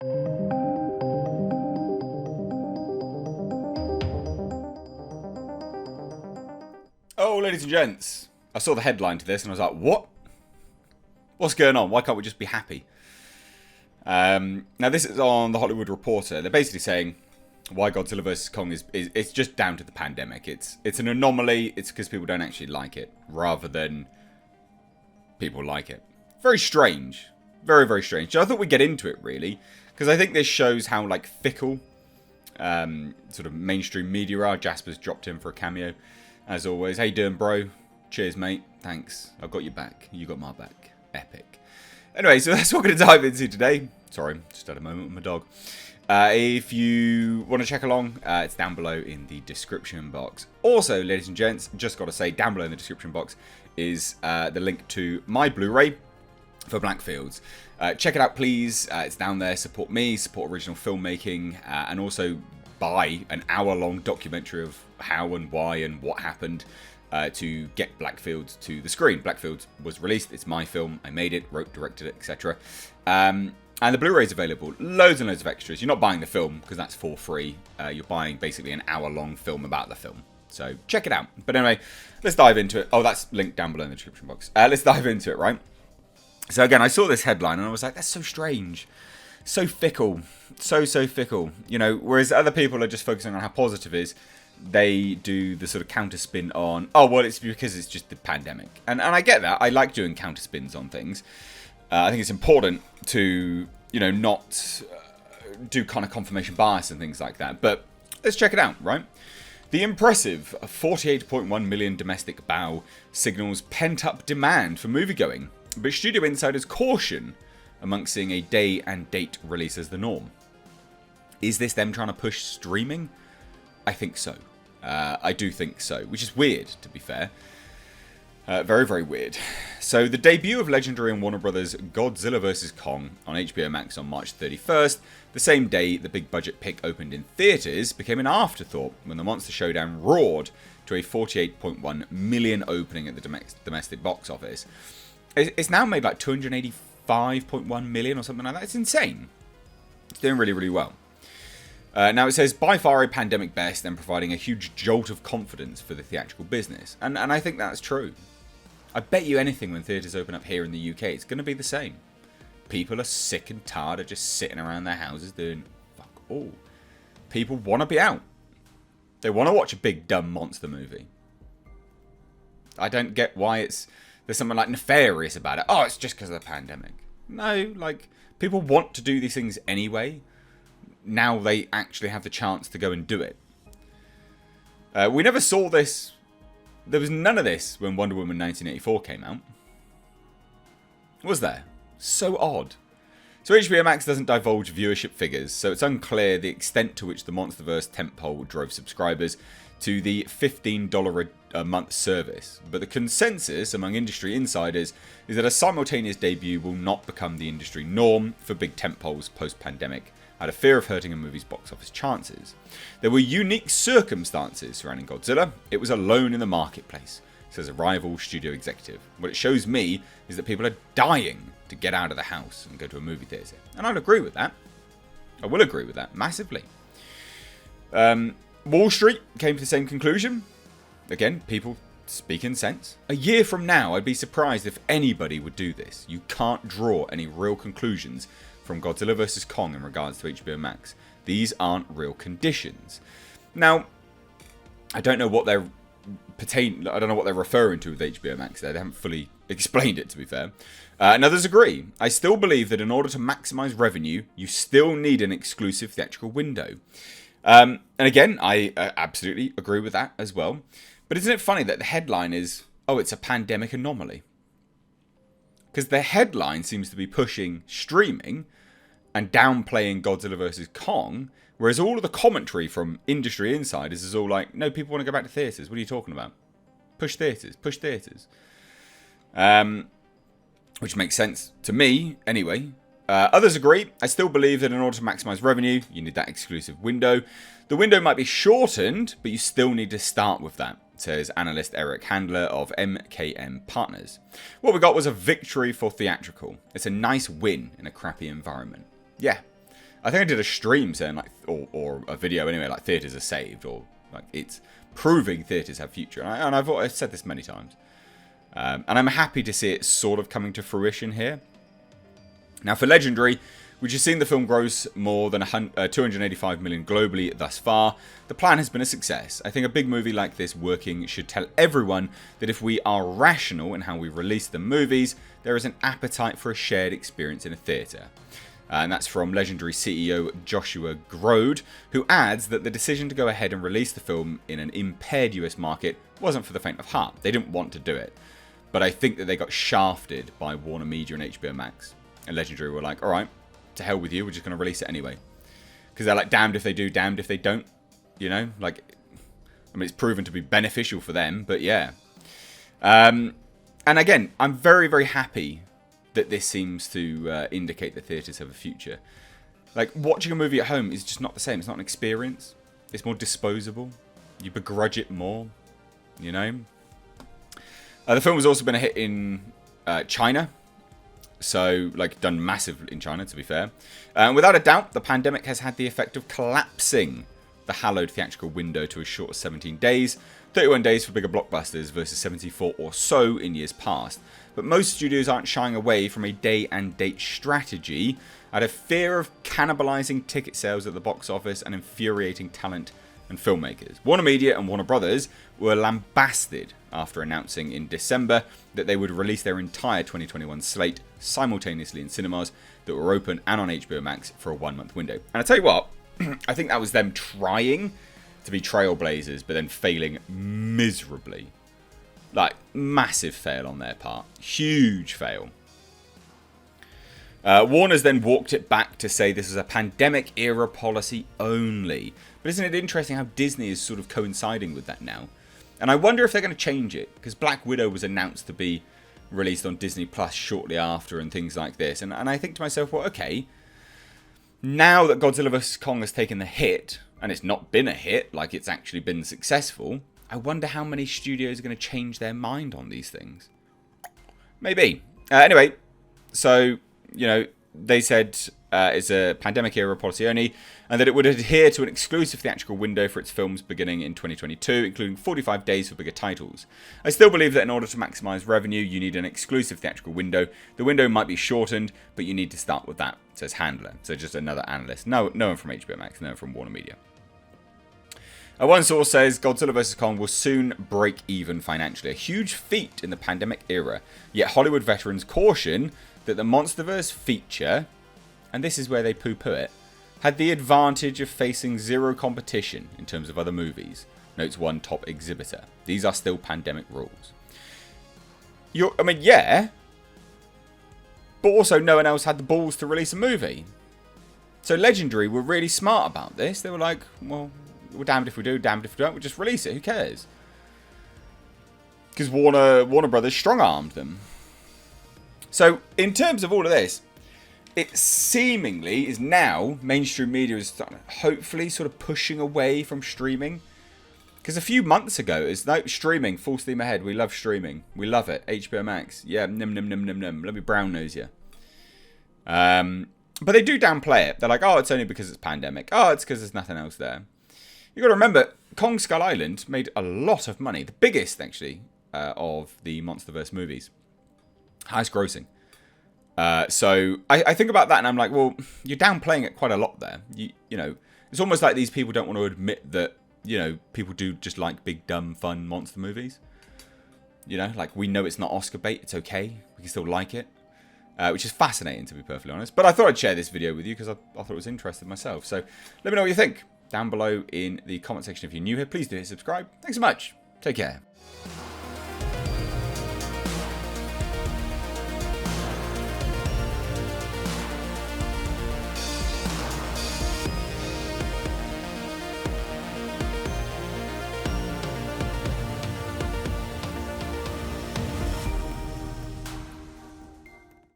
Oh, ladies and gents, I saw the headline to this and I was like, what? What's going on? Why can't we just be happy? Now, this is on The Hollywood Reporter. They're basically saying why Godzilla vs. Kong is it's just down to the pandemic. It's an anomaly. It's because people don't actually like it, rather than people like it. Very strange. Very, very strange. So I thought we'd get into it, really, because I think this shows how, like, fickle sort of mainstream media are. Jasper's dropped in for a cameo, as always. How you doing, bro? Cheers, mate. Thanks. I've got your back. You got my back. Epic. Anyway, so that's what we're going to dive into today. Sorry, just had a moment with my dog. If you want to check along, it's down below in the description box. Also, ladies and gents, just got to say, down below in the description box is the link to my Blu-ray for Blackfields. Check it out, please. It's down there. Support me, support original filmmaking, and also buy an hour-long documentary of how and why and what happened to get Blackfields to the screen. Blackfields was released. It's my film. I made it, wrote, directed it, etc. And the Blu-ray is available. Loads and loads of extras. You're not buying the film because that's for free. You're buying basically an hour-long film about the film. So check it out. But anyway, let's dive into it. Oh, that's linked down below in the description box. Let's dive into it, right? So again, I saw this headline and I was like, that's so strange. So fickle. So fickle. You know, whereas other people are just focusing on how positive it is, they do the sort of counter spin on, oh, well, it's because it's just the pandemic. And I get that. I like doing counter spins on things. I think it's important to, you know, not do kind of confirmation bias and things like that. But let's check it out, right? The impressive 48.1 million domestic bow signals pent-up demand for moviegoing, but studio insiders caution amongst seeing a day and date release as the norm. Is this them trying to push streaming? I think so. I do think so, which is weird, to be fair. Very, very weird. So the debut of legendary and Warner Brothers' Godzilla vs. Kong on HBO Max on March 31st, the same day the big budget pick opened in theatres, became an afterthought when the Monster Showdown roared to a 48.1 million opening at the domestic box office. It's now made like 285.1 million or something like that. It's insane. It's doing really, really well. Now it says, by far a pandemic best and providing a huge jolt of confidence for the theatrical business. And I think that's true. I bet you anything when theatres open up here in the UK, it's going to be the same. People are sick and tired of just sitting around their houses doing fuck all. People want to be out. They want to watch a big dumb monster movie. I don't get why there's something like nefarious about it. Oh, it's just because of the pandemic. No, like, people want to do these things anyway. Now they actually have the chance to go and do it. We never saw this. There was none of this when Wonder Woman 1984 came out. Was there? So odd. So HBO Max doesn't divulge viewership figures, so it's unclear the extent to which the MonsterVerse tentpole drove subscribers to the $15 a month service. But the consensus among industry insiders is that a simultaneous debut will not become the industry norm for big tentpoles post-pandemic, out of fear of hurting a movie's box office chances. There were unique circumstances surrounding Godzilla. It was alone in the marketplace, says a rival studio executive. What it shows me is that people are dying to get out of the house and go to a movie theatre. And I'd agree with that. I will agree with that massively. Wall Street came to the same conclusion. Again, people speaking sense. A year from now, I'd be surprised if anybody would do this. You can't draw any real conclusions from Godzilla vs. Kong in regards to HBO Max. These aren't real conditions. Now, I don't know what they're referring to with HBO Max there. They haven't fully explained it, to be fair. And others agree. I still believe that in order to maximize revenue, you still need an exclusive theatrical window. And again, I absolutely agree with that as well. But isn't it funny that the headline is, oh, it's a pandemic anomaly? Because the headline seems to be pushing streaming and downplaying Godzilla vs. Kong, whereas all of the commentary from industry insiders is all like, no, people want to go back to theatres. What are you talking about? Push theatres. Push theatres. Which makes sense to me, anyway. Others agree. I still believe that in order to maximise revenue, you need that exclusive window. The window might be shortened, but you still need to start with that, says analyst Eric Handler of MKM Partners. What we got was a victory for Theatrical. It's a nice win in a crappy environment. Yeah, I think I did a stream saying, like, or a video anyway, like, theatres are saved, or, like, it's proving theatres have future. And I've said this many times. And I'm happy to see it sort of coming to fruition here. Now, for Legendary, which has seen the film gross more than 285 million globally thus far, the plan has been a success. I think a big movie like this working should tell everyone that if we are rational in how we release the movies, there is an appetite for a shared experience in a theatre. And that's from Legendary CEO Joshua Grode, who adds that the decision to go ahead and release the film in an impaired US market wasn't for the faint of heart. They didn't want to do it. But I think that they got shafted by Warner Media and HBO Max. And Legendary were like, alright, to hell with you, we're just going to release it anyway. Because they're like, damned if they do, damned if they don't. You know, like, I mean, it's proven to be beneficial for them, but yeah. And again, I'm very, very happy that this seems to indicate that theatres have a future. Like, watching a movie at home is just not the same. It's not an experience. It's more disposable. You begrudge it more, you know. The film has also been a hit in China. So, like, done massive in China, to be fair. Without a doubt, the pandemic has had the effect of collapsing the hallowed theatrical window to as short as 17 days. 31 days for bigger blockbusters versus 74 or so in years past. But most studios aren't shying away from a day and date strategy out of fear of cannibalizing ticket sales at the box office and infuriating talent and filmmakers. Warner Media and Warner Brothers were lambasted after announcing in December that they would release their entire 2021 slate simultaneously in cinemas that were open and on HBO Max for a 1-month window. And I tell you what, I think that was them trying to be trailblazers, but then failing miserably. Like, massive fail on their part. Huge fail. Warner's then walked it back to say this is a pandemic-era policy only. But isn't it interesting how Disney is sort of coinciding with that now? And I wonder if they're going to change it, because Black Widow was announced to be released on Disney Plus shortly after and things like this. And I think to myself, well, okay, now that Godzilla vs. Kong has taken the hit, and it's not been a hit, like it's actually been successful, I wonder how many studios are going to change their mind on these things. Maybe. Anyway, so, you know, they said it's a pandemic-era policy only, and that it would adhere to an exclusive theatrical window for its films beginning in 2022, including 45 days for bigger titles. I still believe that in order to maximise revenue, you need an exclusive theatrical window. The window might be shortened, but you need to start with that, says Handler. So just another analyst. No one from HBO Max, no one from Warner Media. One source says Godzilla vs. Kong will soon break even financially, a huge feat in the pandemic era. Yet Hollywood veterans caution that the MonsterVerse feature, and this is where they poo-poo it, had the advantage of facing zero competition in terms of other movies, notes one top exhibitor. These are still pandemic rules. I mean, yeah, but also no one else had the balls to release a movie. So Legendary were really smart about this. They were like, well, we're damned if we do, damned if we don't. We'll just release it. Who cares? Because Warner Brothers strong-armed them. So, in terms of all of this, it seemingly is now, mainstream media is hopefully sort of pushing away from streaming. Because a few months ago, it's no streaming, full steam ahead. We love streaming. We love it. HBO Max. Yeah, num. Let me brown nose you. But they do downplay it. They're like, oh, it's only because it's pandemic. Oh, it's because there's nothing else there. You've got to remember, Kong Skull Island made a lot of money. The biggest, actually, of the MonsterVerse movies. Highest grossing. So I think about that and I'm like, well, you're downplaying it quite a lot there. You know, it's almost like these people don't want to admit that, you know, people do just like big, dumb, fun monster movies. You know, like we know it's not Oscar bait. It's okay. We can still like it. Which is fascinating, to be perfectly honest. But I thought I'd share this video with you because I thought it was interesting myself. So let me know what you think down below in the comment section if you're new here. Please do hit subscribe. Thanks so much. Take care.